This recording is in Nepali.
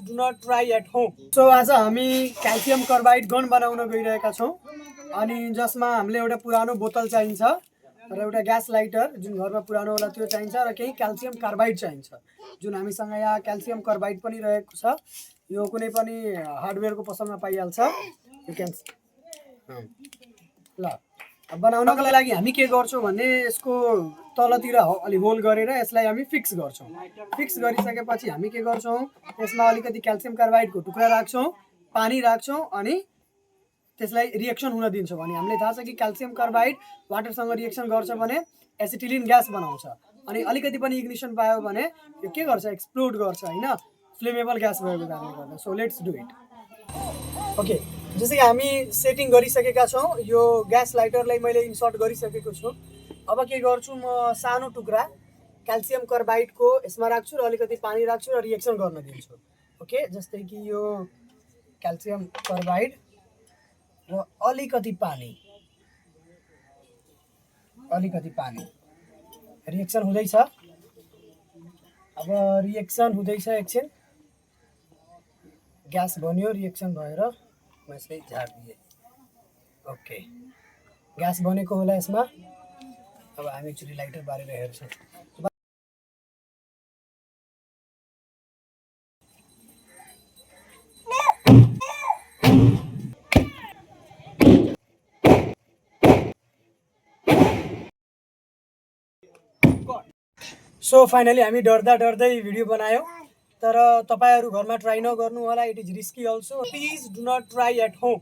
Do not try at home. So आज हामी क्याल्सियम कार्बाइड गन बनाउन गइरहेका छौँ अनि जसमा हामीले एउटा पुरानो बोतल चाहिन्छ र एउटा ग्यास लाइटर जुन घरमा पुरानो होला त्यो चाहिन्छ र केही क्याल्सियम कार्बाइड चाहिन्छ जुन हामीसँग यहाँ क्याल्सियम कार्बाइड पनि रहेको छ। यो कुनै पनि हार्डवेयरको पसलमा पाइहाल्छ। यु क्यान ल बनाउनको लागि हामी के गर्छौँ भने यसको तलतिर अलि होल गरेर यसलाई हामी फिक्स गर्छौँ। फिक्स गरिसकेपछि हामी के गर्छौँ यसमा अलिकति क्याल्सियम कार्बाइडको टुक्रा राख्छौँ, पानी राख्छौँ अनि त्यसलाई रिएक्सन हुन दिन्छौँ। अनि हामीले थाहा छ कि क्याल्सियम कार्बाइड वाटरसँग रिएक्सन गर्छ भने एसिटिलिन ग्यास बनाउँछ अनि अलिकति पनि इग्निसन पायो भने यो के गर्छ एक्सप्लोड गर्छ होइन, फ्लेमेबल ग्यास भएको कारणले गर्दा। So let's do it. Okay, जस्तै कि हामी सेटिङ गरिसकेका छौँ। यो ग्यास लाइटरलाई मैले इन्सर्ट गरिसकेको छु। अब के गर्छु म सानो टुक्रा क्याल्सियम कार्बाइडको यसमा राख्छु र अलिकति पानी राख्छु र रिएक्सन गर्न दिन्छु। ओके, जस्तै कि यो क्याल्सियम कार्बाइड र अलिकति पानी रिएक्सन हुँदैछ। अब रिएक्सन हुँदैछ, एकछिन ग्यास बन्यो, रिएक्सन भएर म यसलाई झारिदिएँ। ओके, ग्यास बनेको होला यसमा। अब हामी एकचोटि लाइटर बारेर हेर्छौँ। सो फाइनली हामी डर्दै भिडियो बनायौँ। तर तपाईँहरू घरमा ट्राई नगर्नु होला, it is risky also. Please do not try at home.